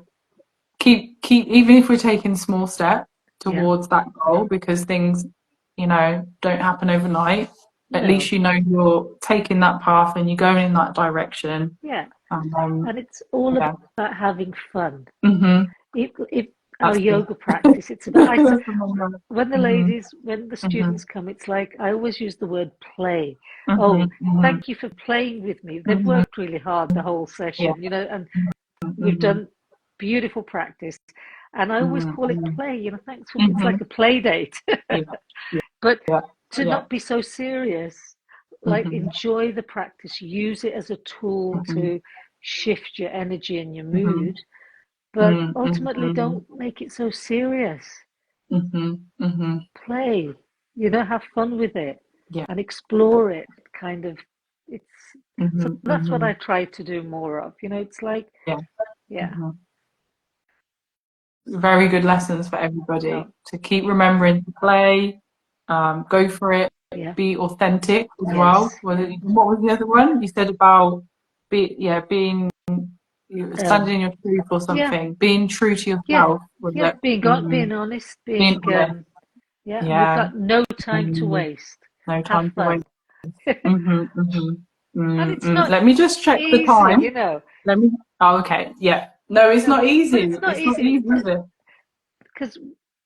keep even if we're taking small steps yeah, towards that goal because things, don't happen overnight. At no, least you know you're taking that path and you're going in that direction. yeah. Um, And it's all yeah. about having fun. Mhm. If our That's key. yoga practice, it's about, That's the moment. Mhm. when the Mhm. students come, it's like, I always use the word play. Oh, Mhm. Mhm. thank you for playing with me. They've Mhm. worked really hard the whole Yeah. session, and we've Mhm. done beautiful practice. And I always Mhm. call it Mhm. play, thanks for, it's like Mhm. a play date. Yeah. But Yeah. to Yeah. not be so serious, like Mhm. enjoy the practice, use it as a tool Mhm. to shift your energy and your Mhm. mood, but Mhm. ultimately Mhm. don't make it so serious. Mhm. Mhm. Play, have fun with it Yeah. and explore it, kind of. It's so Mhm. that's what I Mhm. try to do more of. It's like, Yeah. yeah, Mhm. Very good lessons for no, everybody to keep remembering to play, go for it, Yeah. be authentic as well. Yes. What was the other one you said about being Um, standing in your truth or yeah. something, being true to Yeah. yourself, was Yeah. it? Being honest, Being being, honest. yeah. And we've Yeah. got no time to Mm, waste. no Have time to fun. waste. And it's not Let me just check the easy, time. Let me. Oh, okay. Yeah. No, it's not but easy. it's not It's not easy easy, is it? because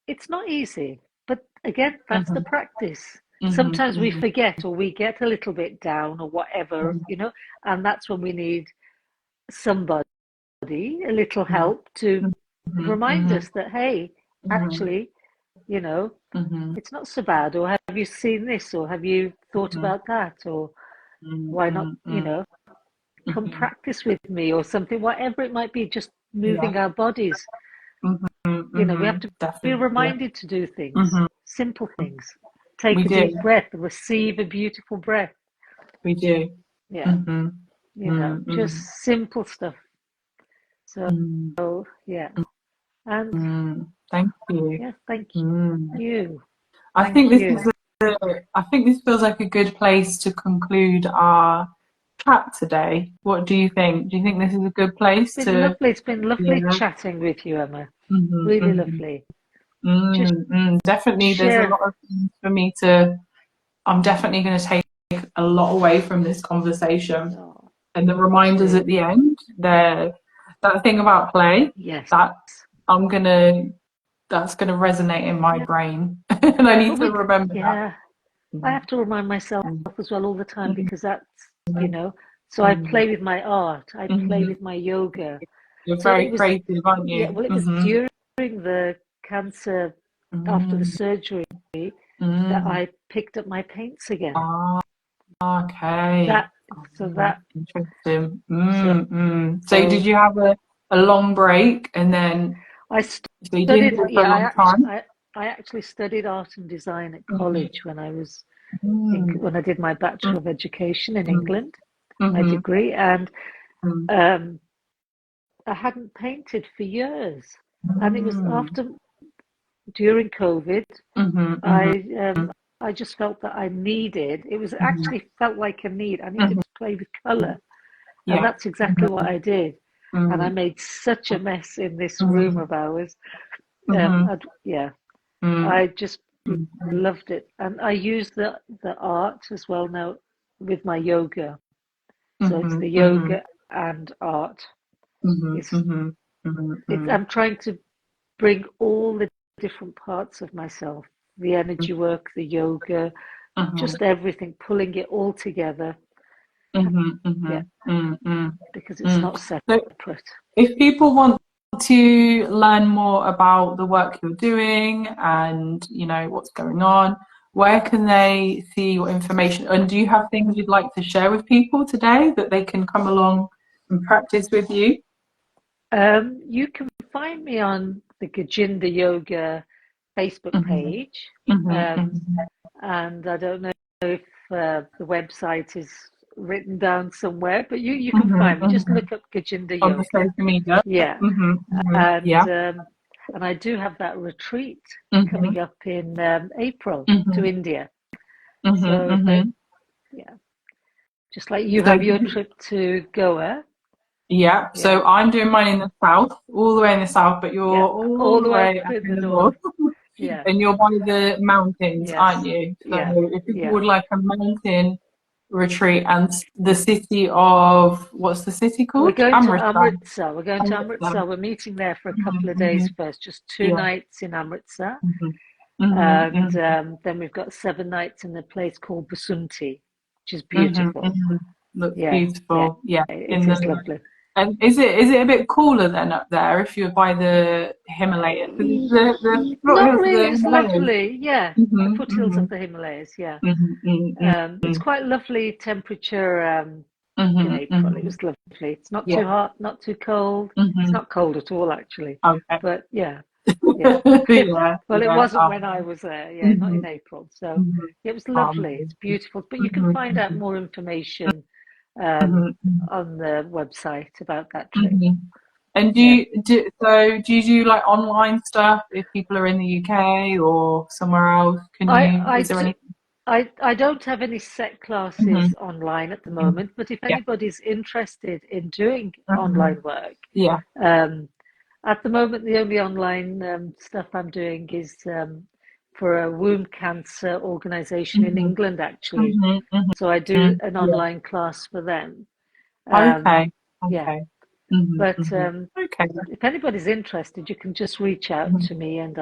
it's not easy. But again, that's the Mhm, practice. mhm, Sometimes we mhm, forget or we get a little bit down or whatever, mhm, and that's when we need somebody, a little mhm, help to mhm, remind mhm, us that, hey, mhm, actually, you know, mhm, it's not so bad. Or have you seen this? Or have you thought mhm, about that? Or mhm, why not, mhm, mhm, come mhm. practice with me or something, whatever it might be, just Yeah. moving our bodies. Mhm, We have mhm. to be Definitely. Yeah. reminded to do things, Mhm. simple things. We Take a do. deep breath, receive a beautiful breath. We do. Yeah, Mhm, just mhm, simple stuff. So, mhm, yeah. And Thank you. yeah, thank Mm. you. I think Thank this you. is I think this feels like a good place to conclude our chat today. What do you think? Do you think this is a good It's place been to, lovely. It's been lovely yeah? chatting with you, Emma. Hmm, Really hmm. lovely. Just Definitely, there's a share. lot of things for me to. I'm definitely going to take a lot away from this conversation, Oh, and the me reminders at too. the end. That thing about play Yes. that I'm gonna that's gonna resonate in my Yeah. brain, and I need But to remember that. yeah, I Mm, have to remind myself mm, as well all the time mm, because that's, you mm, know, so I mm, play with my art, I play mm. with my yoga. You're So very it was, creative, aren't yeah, you? well, it was during the cancer, after the Mm, surgery, that mm. I picked up my paints again. Ah, okay. That, so that, Interesting. so So did you have a long break and then I so you didn't do studied, it for a long time? I actually studied art and design at Mm, college when I was mm, when I did my mm, Bachelor of Education in mm, England, my mhm, degree, and mm, um, I hadn't painted for years. And it was mm, after, during COVID, mhm, mhm, I um, I just felt that I needed, it was mhm, actually felt like a need. I needed mhm. to play with colour. And Yeah. that's exactly what I did. And I Mm, made such a mess in this room mhm, of ours. mhm, Yeah, mm, I just mhm, loved it. And I use the art as well now with my yoga. So it's mhm, the mhm, yoga and art. mhm, It's, mhm, mhm, mhm, I'm trying to bring all the different parts of myself, the energy work, the yoga, mhm, just everything, pulling it all together. mhm, Yeah, mhm, mm, mm, because it's mm. not So separate. if people want to learn more about the work you're doing and what's going on, where can they see your information? And do you have things you'd like to share with people today that they can come along and practice with you? You can find me on the Gajinda Yoga Facebook Mhm, page. mhm, Um, mhm, and I don't know if the website is written down somewhere, but you can mhm, find me. Just mhm. look up Gajinda On the Yoga. social media. Yeah, Mhm, mhm. and Yeah. I do have that retreat Mhm, coming up in April to mhm, India. mhm, So if I, mhm. yeah, just like you So have your trip to Goa. yeah, Yeah, so I'm doing mine in the south, all the way in the south, but you're yeah, all all the the way up way up in in the the north. north, Yeah, and you're by the mountains, yes, aren't you? So yeah, if people yeah. would like a mountain retreat and the city of, what's the city We're called? going to Amritsar. Amritsar. We're going to Amritsar. Amritsar. We're meeting there for a couple Mhm, of days mhm. first, just two Yeah. nights in Amritsar. Mhm, mhm, And mhm, then we've got 7 nights in a place called Basunti, which is mhm, beautiful. mhm. Looks Yeah, yeah, beautiful. Yeah, it in is the lovely. and is it a bit cooler than up there if you're by the Himalayas? Because the Not foothills of really. the It's Himalayas. lovely. Yeah, the Mhm, foothills of mhm, the Himalayas. Yeah, mhm, mhm, it's mhm, quite lovely temperature in mhm, April. It mhm. was lovely. It's not too Yeah. hot, not too cold. It's Mhm. not cold at all, actually. Okay. But yeah, yeah. Yeah, Well, it yeah. wasn't when I was there. Yeah, not in Mhm, April. So mhm. it was lovely. It's beautiful. But you can Mhm, find out mhm, more information um, mhm, mhm, on the website about that trip. mhm. And Yeah. do you do like online stuff if people are in the UK or somewhere else? I, Is I, there d- any? I don't have any set Hmm. classes online at the Hmm. moment, but if Yeah. anybody's interested in doing Hmm. online work, Yeah. um, at the moment the only online stuff I'm doing is for a womb cancer organization in Hmm. England, actually. Hmm. So I do Hmm. an Yeah. online class for them. Um, Okay. yeah, Okay. Hmm. but Hmm. Okay. if anybody's interested, you can just reach out Hmm. to me and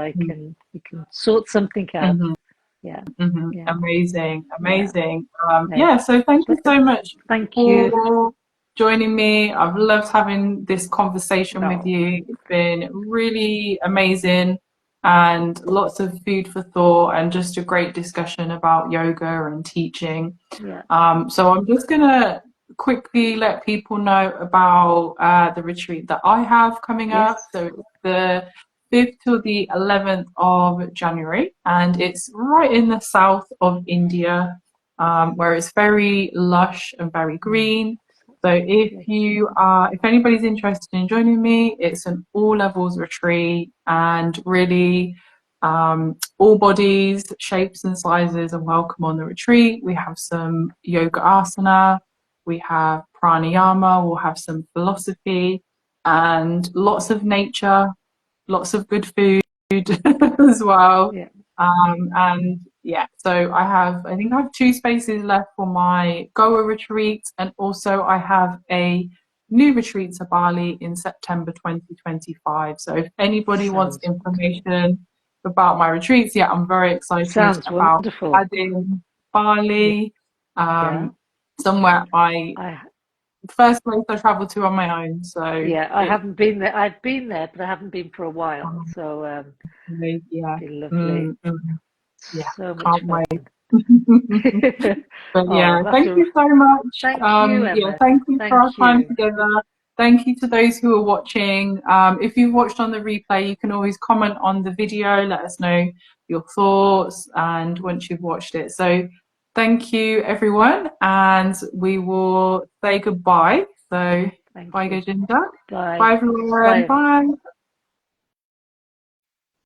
we can sort something out. Hmm. Yeah, Hmm. yeah, Amazing. yeah. Amazing. Okay. Yeah. So thank you so much Thank you. for joining me. I've loved having this conversation with No, you. It's been really amazing and lots of food for thought and just a great discussion about yoga and teaching. yeah, So I'm just going to quickly let people know about the retreat that I have coming yes, up. So it's the 5th to the 11th of January, and it's right in the south of India, where it's very lush and very mm, green. So if anybody's interested in joining me, it's an all levels retreat and really all bodies, shapes, and sizes are welcome on the retreat. We have some yoga asana, we have pranayama, we'll have some philosophy, and lots of nature, lots of good food as well. yeah. And yeah, so I think I have 2 spaces left for my Goa retreat, and also I have a new retreat to Bali in September 2025. So if anybody wants Sounds wonderful. information about my retreats, yeah, I'm very excited Sounds about wonderful. adding Yeah, Bali, yeah. um, somewhere I first place I travel to on my own. So yeah, I it's haven't been there. I've been there, but I haven't been for a while. So yeah, be lovely. yeah, So much can't fun. wait. But Oh, yeah, that's thank a you so much. thank you, Yeah, Emma. thank you for our Thank time you. together. Thank you to those who are watching. If you've watched on the replay, you can always comment on the video, let us know your thoughts, and once you've watched it. So thank you, everyone, and we will say goodbye. So Thank bye, you. Gajinda. Bye. Bye, everyone. Bye. Bye.